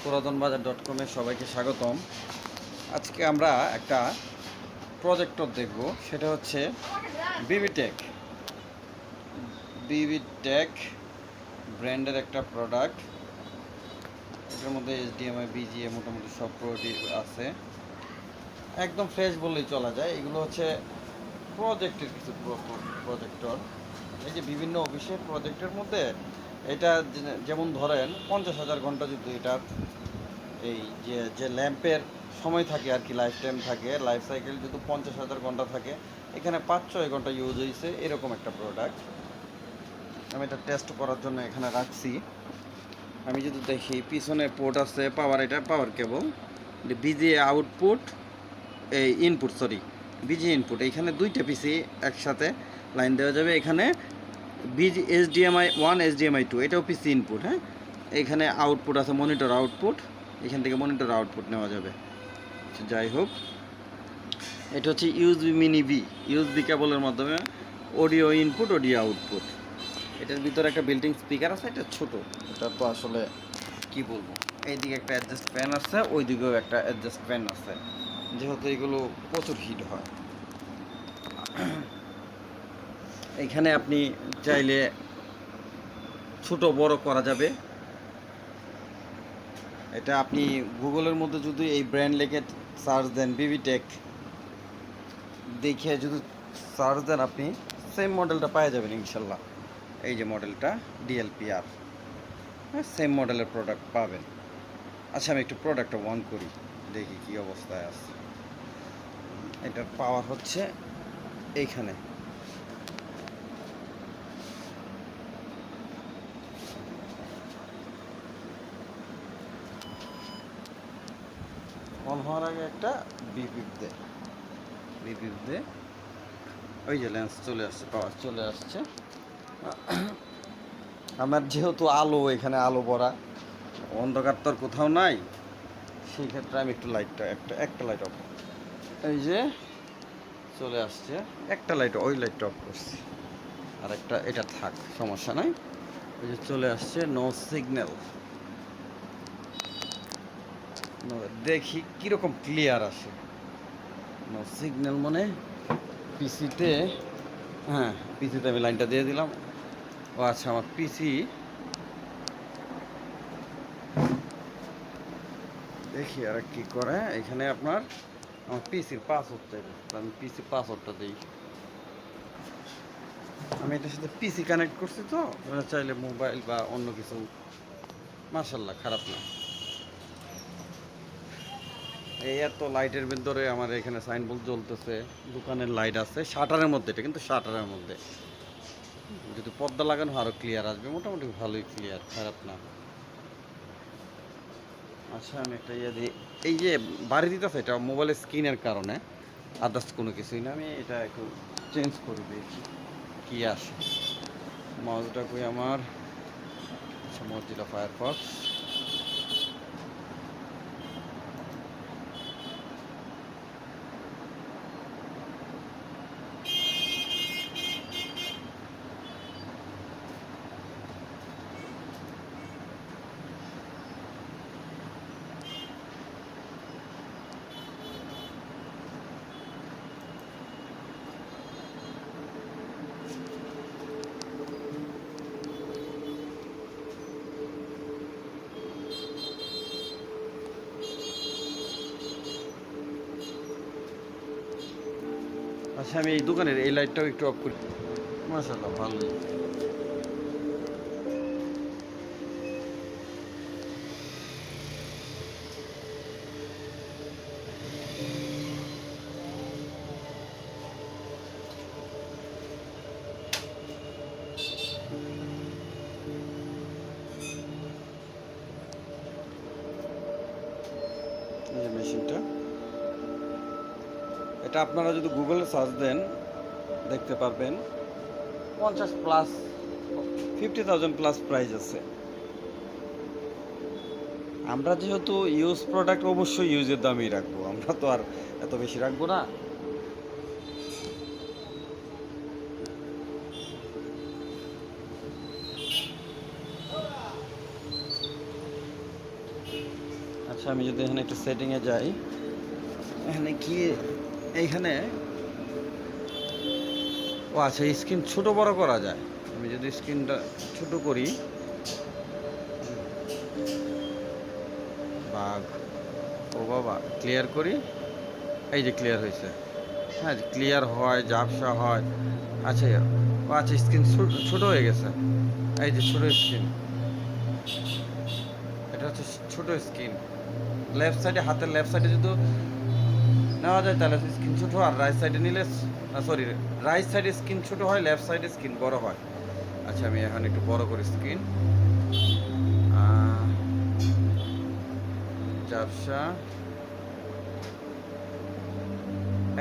পুরাতনবাজার.com-এ সবাইকে স্বাগতম। আজকে আমরা একটা প্রজেক্টর দেখব, সেটা হচ্ছে বিবিটেক। বিবিটেক ব্র্যান্ডের একটা প্রোডাক্ট। এটার মধ্যে এইচডিএমআই, বিজিএ মোটামুটি সব প্রোডাক্টই আছে। একদম ফ্রেশ বললেই চলা যায়। এগুলো হচ্ছে প্রজেক্টের কিছু প্রজেক্টর। এই যে বিভিন্ন অফিসের প্রজেক্টের মধ্যে এটা যেমন ধরেন 50,000 ঘন্টা যদি এটার এই যে ল্যাম্পের সময় থাকে আর কি, লাইফ টাইম থাকে, লাইফ সাইকেল যদি 50,000 ঘন্টা থাকে, এখানে 5-6 ঘন্টা ইউজ হয়েছে, এরকম একটা প্রোডাক্ট। আমি এটা টেস্ট করার জন্য এখানে রাখছি। আমি যদি দেখি পিছনে পোর্ট আছে পাওয়ার, এটা পাওয়ার কেবল, বিজিএ আউটপুট, এই ইনপুট, বিজি ইনপুট। এইখানে দুইটা পিসি একসাথে লাইন দেওয়া যাবে। এখানে বিজি এইচডিএমআই 1, এইচডিএমআই 2, এটাও পিসি ইনপুট। হ্যাঁ, এখানে আউটপুট আছে, মনিটর আউটপুট, এখান থেকে মনিটর আউটপুট নেওয়া যাবে। যাই হোক, এটা হচ্ছে ইউএসবি মিনি বি, ইউএসবি কেবলের মাধ্যমে অডিও ইনপুট, অডিও আউটপুট। এটার ভিতরে একটা বিল্ডিং স্পিকার আছে, এটা ছোট, এটা তো আসলে কি বলবো। এইদিকে একটা অ্যাডজাস্ট ফ্যান আছে, ওই দিকেও একটা অ্যাডজাস্ট ফ্যান আছে, যেহেতু এগুলো প্রচুর হিট হয়। এখানে আপনি চাইলে ছোট বড় করা যাবে। এটা আপনি গুগলের মধ্যে যদি এই ব্র্যান্ড লিখে সার্চ দেন, বিবিটেক দেখে যদি সার্চ দেন, আপনি সেম মডেলটা পেয়ে যাবেন ইনশাল্লাহ। এই যে মডেলটা ডিএলপিআর, হ্যাঁ, সেম মডেলের প্রোডাক্ট পাবেন। আচ্ছা, আমি একটু প্রোডাক্টটা অন করি, দেখি কি অবস্থায় আছে। এটার পাওয়ার হচ্ছে এইখানে। অন হওয়ার আগে একটা বিপিপ দে, ওই যে লেন্স চলে আসছে, পাওয়ার চলে আসছে। আমার যেহেতু আলো, এখানে আলো ভরা, অন্ধকার তো আর কোথাও নাই, সেই ক্ষেত্রে আমি একটু লাইটটা একটা লাইট অফ, এই যে চলে আসছে একটা লাইট, ওই লাইটটা অফ করছি, আর একটা এটা থাক, সমস্যা নাই। এই যে চলে আসছে নো সিগন্যাল। দেখি কীরকম ক্লিয়ার আসে। নো সিগন্যাল মানে পিসিতে, হ্যাঁ পিসিতে আমি লাইনটা দিয়ে দিলাম। ও আচ্ছা, আমার পিসি, দেখি আর কি করে। এখানে আপনার আমার পিসির পাসওয়ার্ড চাইবে, আমি পিসির পাসওয়ার্ডটা দিই। আমি এটার সাথে পিসি কানেক্ট করছি, তো চাইলে মোবাইল বা অন্য কিছু, মাশাল্লাহ খারাপ না। এই এত লাইটের ভিতরে আমার এখানে সাইনবোর্ড জ্বলতেছে, দোকানের লাইট আছে, শাটারের মধ্যে, এটা কিন্তু শাটারের মধ্যে। যদি পর্দা লাগানো আরও ক্লিয়ার আসবে, মোটামুটি ভালোই ক্লিয়ার, খারাপ না। আচ্ছা, আমি একটা ইয়ে দিই। এই যে বাড়ি দিতেছে, এটা মোবাইলের স্ক্রিনের কারণে, আদার্স কোনো কিছুই না। আমি এটা একটু চেঞ্জ করে দিয়েছি, কি আসে। মাউসটা কই আমার, আচ্ছা মজিলা ফায়ারফক্স। আচ্ছা, আমি এই দোকানের এই লাইটটাও একটু অফ করি। মাশাআল্লাহ ভালোই। এই মেশিনটা, এটা আপনারা যদি গুগলে সার্চ দেন দেখতে পারবেন, 50+, 50,000 প্লাস প্রাইস আছে। আমরা যেহেতু ইউজ প্রোডাক্ট, অবশ্যই ইউজের দামই রাখবো, আমরা তো আর এত বেশি রাখবো না। আচ্ছা আমি যদি এখানে একটু সেটিংয়ে যাই, এখানে কি এইখানে ও আচ্ছা স্ক্রিন ছোট বড় করা যায়। আমি যদি স্ক্রিনটা ছোট করি, বাঘ ও বাবা ক্লিয়ার করি, এই যে ক্লিয়ার হয়েছে। হ্যাঁ ক্লিয়ার হয়, ঝাপসা হয়। আচ্ছা ও আচ্ছা স্ক্রিন ছোট হয়ে গেছে, এই যে ছোট স্ক্রিন, এটা হচ্ছে ছোট স্ক্রিন। লেফট সাইডে, হাতের লেফট সাইডে যদি নেওয়া যায় তাহলে স্ক্রিন ছোট, আর রাইট সাইডে নিলে সরি রাইট সাইডে স্ক্রিন ছোট হয়, লেফট সাইডে স্ক্রিন বড় হয়। আচ্ছা আমি এখন একটু বড় করি স্ক্রিন, ঝাপসা,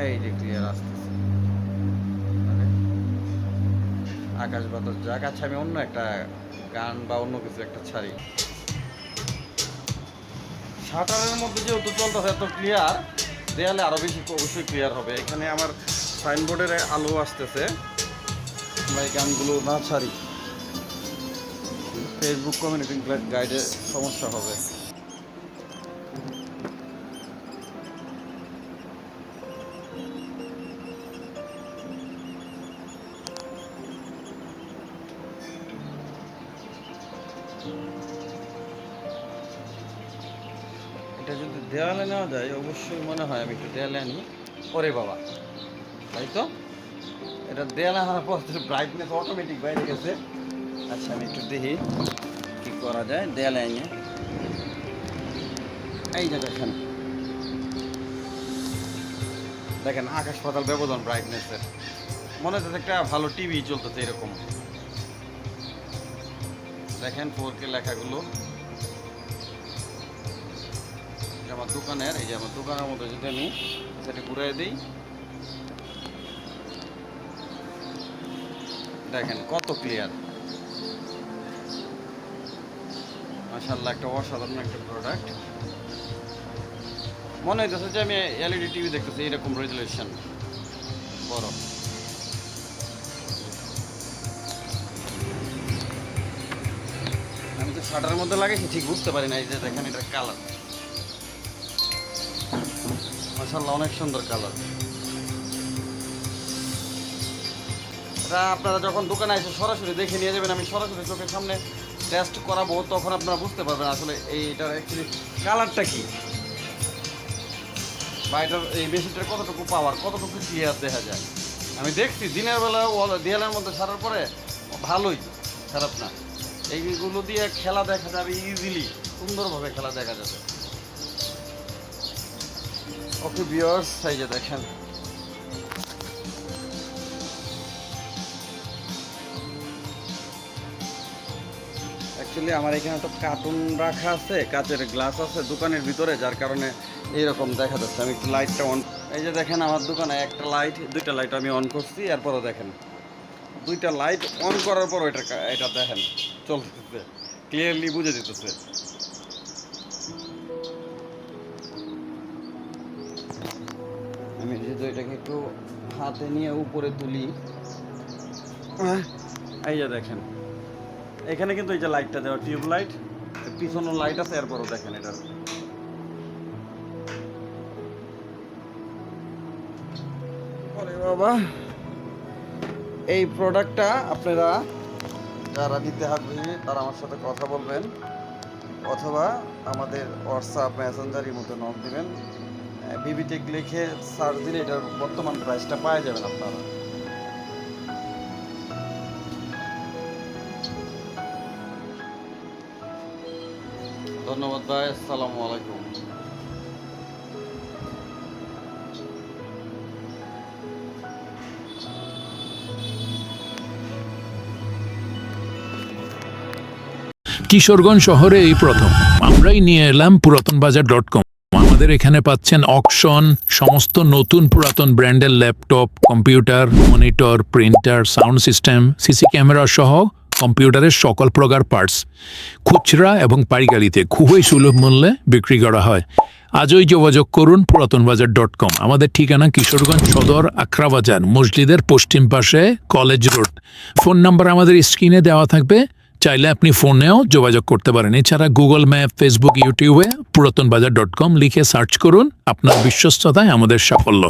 এই যে ক্লিয়ার আসতেছে। আকাশ বাতাস যাক। আচ্ছা আমি অন্য একটা গান বা অন্য কিছু একটা ছাড়ি। শাটারের মধ্যে যেহেতু চলতেছে এত ক্লিয়ার, দেয়ালে আরও বেশি অবশ্যই ক্লিয়ার হবে। এখানে আমার সাইনবোর্ডের আলো আসতেছে, আমরা এই গানগুলো না ছাড়ি, ফেসবুক কমিউনিটি গাইডে সমস্যা হবে। এটা যদি দেওয়ালে নেওয়া যায় অবশ্যই মনে হয় আমি একটু দেয়ালে আনি। ওরে বাবা, তাই তো এটা দেয়ালে আনার পর ব্রাইটনেস অটোমেটিক বাইরে গেছে। আচ্ছা আমি একটু দেখি কি করা যায় দেয়ালে আনিয়ে। এই যে দেখেন, দেখেন আকাশ পাতাল ব্যবধান ব্রাইটনেসের, মনে হচ্ছে একটা ভালো টিভি চলতেছে এরকম। দেখেন 4K লেখাগুলো, আমার দোকানের, এই যে আমার দোকানের মধ্যে যদি আমি সেটা ঘুরাই দিই, দেখেন কত ক্লিয়ার। মাশাআল্লাহ, একটা অসাধারণ একটা প্রোডাক্ট। মনে হইতেছে যে আমি এলইডি টিভি দেখতেছি, এরকম রেজুলেশন বড়। আমি তো শাটারের মধ্যে লাগাইছি ঠিক বুঝতে পারি না। এই যে দেখেন এটার কালার, মাশাআল্লাহ অনেক সুন্দর কালার। এটা আপনারা যখন দোকানে এসে সরাসরি দেখে নিয়ে যাবেন, আমি সরাসরি চোখের সামনে টেস্ট করাবো, তখন আপনারা বুঝতে পারবেন আসলে এইটার অ্যাকচুয়ালি কালারটা কি, বা এটার এই মেশিনটার কতটুকু পাওয়ার, কতটুকু ক্লিয়ার দেখা যায়। আমি দেখছি দিনের বেলা দেয়ালের মধ্যে ছাড়ার পরে ভালোই, খারাপ না। এইগুলো দিয়ে খেলা দেখা যাবে ইজিলি, সুন্দরভাবে খেলা দেখা যাবে। ওকে ভিউয়ার্স, এই যে দেখেন অ্যাকচুয়ালি আমার এখানে তো কার্টুন রাখা আছে, কাচের গ্লাস আছে দোকানের ভিতরে, যার কারণে এইরকম দেখা যাচ্ছে। আমি একটু লাইটটা অন, এই যে দেখেন আমার দোকানে একটা লাইট, দুইটা লাইট আমি অন করছি, এরপরও দেখেন দুইটা লাইট অন করার পর এটা দেখেন চলতেছে, ক্লিয়ারলি বুঝে দিতেছে। আমি যেহেতু এটাকে একটু হাতে নিয়ে উপরে তুলি, এই যে দেখেন এখানে কিন্তু এই যে লাইটটা দেওয়া টিউব লাইট, পিছনেও লাইট আছে, এরপরও দেখেন এটা বাবা। এই প্রোডাক্টটা আপনারা যারা নিতে আগ্রহী তারা আমার সাথে কথা বলবেন, অথবা আমাদের হোয়াটসঅ্যাপ মেসেঞ্জারের মতো নক দিবেন। বিবিটেক লিখে সার্চ দিলে এটার বর্তমান প্রাইসটা পাওয়া যাবেন আপনারা। ধন্যবাদ ভাই, আসসালামু আলাইকুম। কিশোরগঞ্জ শহরে এই প্রথম আমরাই নিয়ে এলাম পুরাতনবাজার.com। আমাদের এখানে পাচ্ছেন অকশন, সমস্ত নতুন পুরাতন ব্র্যান্ডের laptop, computer, monitor, printer, sound system, CC camera সহ কম্পিউটারের সকল প্রকার পার্টস খুচরা এবং পাইকারিতে খুবই সুলভ মূল্যে বিক্রি করা হয়। আজই যোগাযোগ করুন পুরাতনবাজার.com। আমাদের ঠিকানা কিশোরগঞ্জ সদর, আখড়াবাজার, মসজিদের পশ্চিম পাশে, কলেজ রোড। ফোন নাম্বার আমাদের স্ক্রিনে দেওয়া থাকবে, চাইলে আপনি ফোনেও যোগাযোগ করতে পারেন। এছাড়া গুগল ম্যাপ, ফেসবুক, ইউটিউবে পুরাতনবাজার.com লিখে সার্চ করুন। আপনার বিশ্বস্ততায় আমাদের সাফল্য।